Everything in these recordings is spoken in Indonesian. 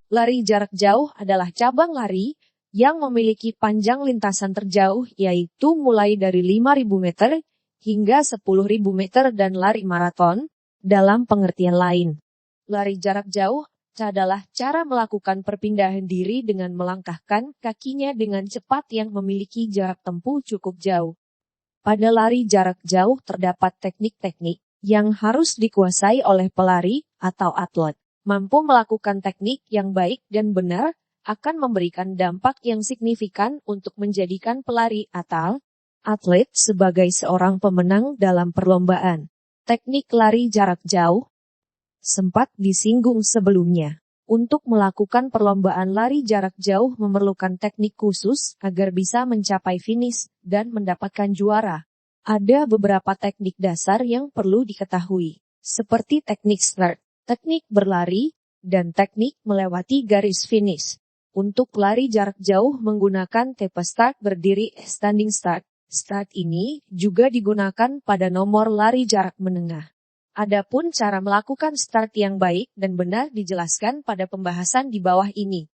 Lari jarak jauh adalah cabang lari yang memiliki panjang lintasan terjauh yaitu mulai dari 5.000 meter hingga 10.000 meter dan lari maraton. Dalam pengertian lain, lari jarak jauh adalah cara melakukan perpindahan diri dengan melangkahkan kakinya dengan cepat yang memiliki jarak tempuh cukup jauh. Pada lari jarak jauh terdapat teknik-teknik yang harus dikuasai oleh pelari atau atlet. Mampu melakukan teknik yang baik dan benar akan memberikan dampak yang signifikan untuk menjadikan pelari atau atlet sebagai seorang pemenang dalam perlombaan. Teknik lari jarak jauh sempat disinggung sebelumnya. Untuk melakukan perlombaan lari jarak jauh memerlukan teknik khusus agar bisa mencapai finish dan mendapatkan juara. Ada beberapa teknik dasar yang perlu diketahui, seperti teknik start, teknik berlari, dan teknik melewati garis finish. Untuk lari jarak jauh menggunakan tipe start berdiri standing start. Start ini juga digunakan pada nomor lari jarak menengah. Adapun cara melakukan start yang baik dan benar dijelaskan pada pembahasan di bawah ini.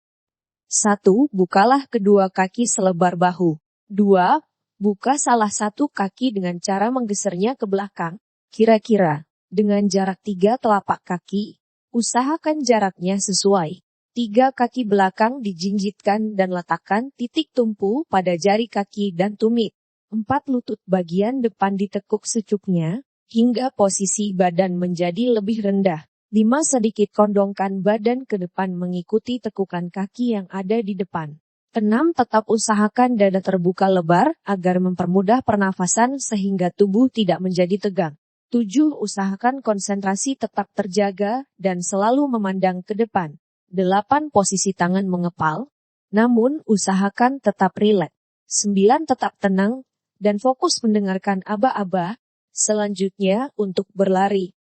1. Bukalah kedua kaki selebar bahu. 2. Buka salah satu kaki dengan cara menggesernya ke belakang, kira-kira dengan jarak 3 telapak kaki. Usahakan jaraknya sesuai. 3 kaki belakang dijinjitkan dan letakkan titik tumpu pada jari kaki dan tumit. 4 lutut bagian depan ditekuk secuknya, hingga posisi badan menjadi lebih rendah. 5 sedikit kondongkan badan ke depan mengikuti tekukan kaki yang ada di depan. 6 tetap usahakan dada terbuka lebar agar mempermudah pernafasan sehingga tubuh tidak menjadi tegang. 7 usahakan konsentrasi tetap terjaga dan selalu memandang ke depan. 8 posisi tangan mengepal, namun usahakan tetap rileks. 9 tetap tenang dan fokus mendengarkan aba-aba. Selanjutnya untuk berlari.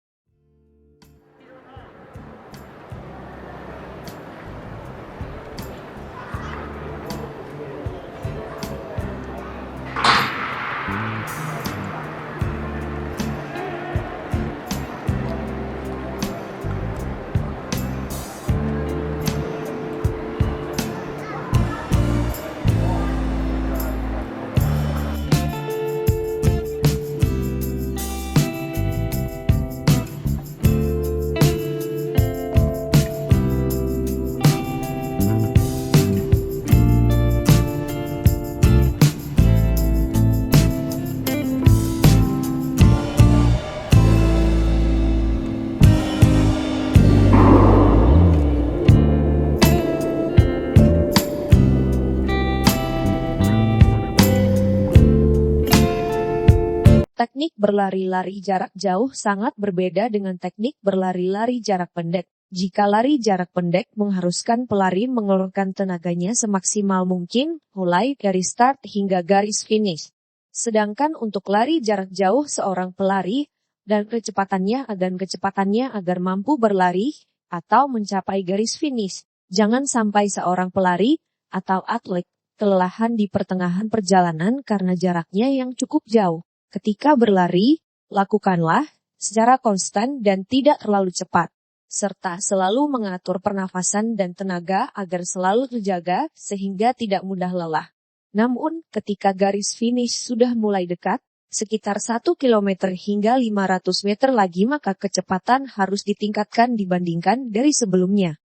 Teknik berlari-lari jarak jauh sangat berbeda dengan teknik berlari-lari jarak pendek. Jika lari jarak pendek mengharuskan pelari mengeluarkan tenaganya semaksimal mungkin, mulai dari start hingga garis finish. Sedangkan untuk lari jarak jauh seorang pelari, dan kecepatannya agar mampu berlari, atau mencapai garis finish. Jangan sampai seorang pelari, atau atlet, kelelahan di pertengahan perjalanan karena jaraknya yang cukup jauh. Ketika berlari, lakukanlah secara konstan dan tidak terlalu cepat, serta selalu mengatur pernafasan dan tenaga agar selalu terjaga sehingga tidak mudah lelah. Namun, ketika garis finish sudah mulai dekat, sekitar 1 km hingga 500 meter lagi maka kecepatan harus ditingkatkan dibandingkan dari sebelumnya.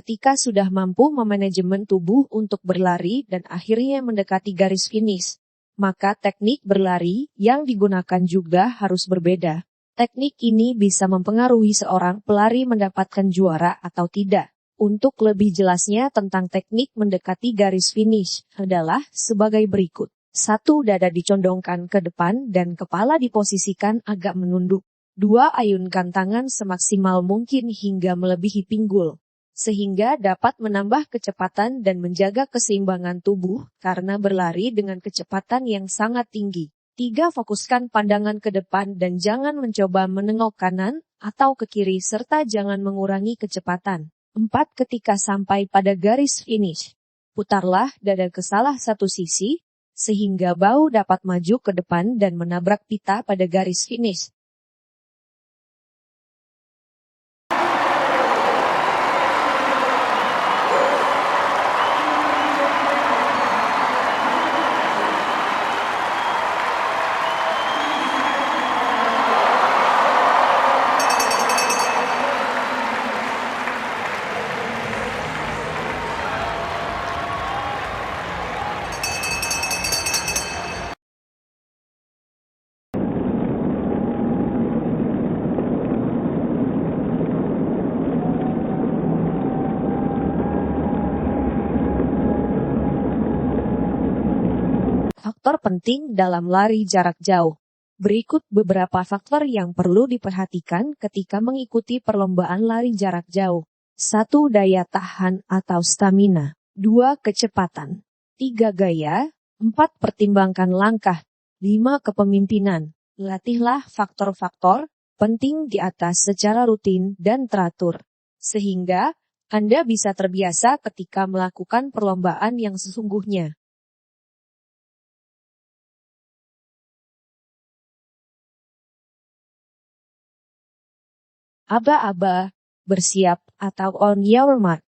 ketika sudah mampu memanajemen tubuh untuk berlari dan akhirnya mendekati garis finish, maka teknik berlari yang digunakan juga harus berbeda. Teknik ini bisa mempengaruhi seorang pelari mendapatkan juara atau tidak. Untuk lebih jelasnya tentang teknik mendekati garis finish adalah sebagai berikut. 1. Dada dicondongkan ke depan dan kepala diposisikan agak menunduk. 2. Ayunkan tangan semaksimal mungkin hingga melebihi pinggul, sehingga dapat menambah kecepatan dan menjaga keseimbangan tubuh karena berlari dengan kecepatan yang sangat tinggi. 3. Fokuskan pandangan ke depan dan jangan mencoba menengok kanan atau ke kiri serta jangan mengurangi kecepatan. 4. Ketika sampai pada garis finish, putarlah dada ke salah satu sisi, sehingga bahu dapat maju ke depan dan menabrak pita pada garis finish. Faktor penting dalam lari jarak jauh. Berikut beberapa faktor yang perlu diperhatikan ketika mengikuti perlombaan lari jarak jauh. 1. Daya tahan atau stamina. 2. Kecepatan. 3. Gaya. 4. Pertimbangkan langkah. 5. Kepemimpinan. Latihlah faktor-faktor penting di atas secara rutin dan teratur, sehingga Anda bisa terbiasa ketika melakukan perlombaan yang sesungguhnya. Aba-aba, bersiap atau on your mark.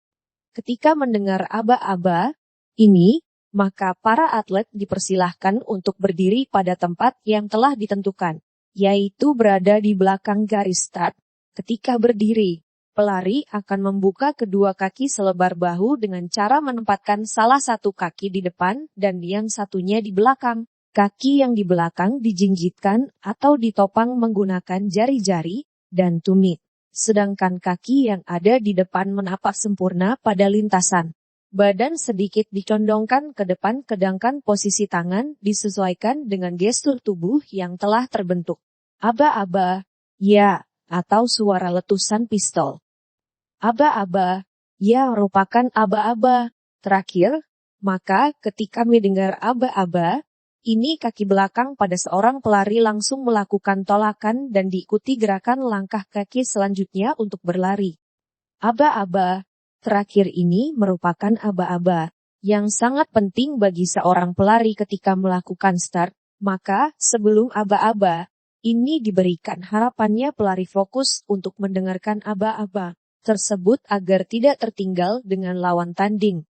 Ketika mendengar aba-aba ini, maka para atlet dipersilahkan untuk berdiri pada tempat yang telah ditentukan, yaitu berada di belakang garis start. Ketika berdiri, pelari akan membuka kedua kaki selebar bahu dengan cara menempatkan salah satu kaki di depan dan yang satunya di belakang. Kaki yang di belakang dijinjitkan atau ditopang menggunakan jari-jari dan tumit, sedangkan kaki yang ada di depan menapak sempurna pada lintasan. Badan sedikit dicondongkan ke depan sedangkan posisi tangan disesuaikan dengan gestur tubuh yang telah terbentuk. Aba-aba, ya, atau suara letusan pistol. Aba-aba, ya merupakan aba-aba. Terakhir, maka ketika mendengar aba-aba, ini kaki belakang pada seorang pelari langsung melakukan tolakan dan diikuti gerakan langkah kaki selanjutnya untuk berlari. Aba-aba terakhir ini merupakan aba-aba yang sangat penting bagi seorang pelari ketika melakukan start, maka sebelum aba-aba ini diberikan harapannya pelari fokus untuk mendengarkan aba-aba tersebut agar tidak tertinggal dengan lawan tanding.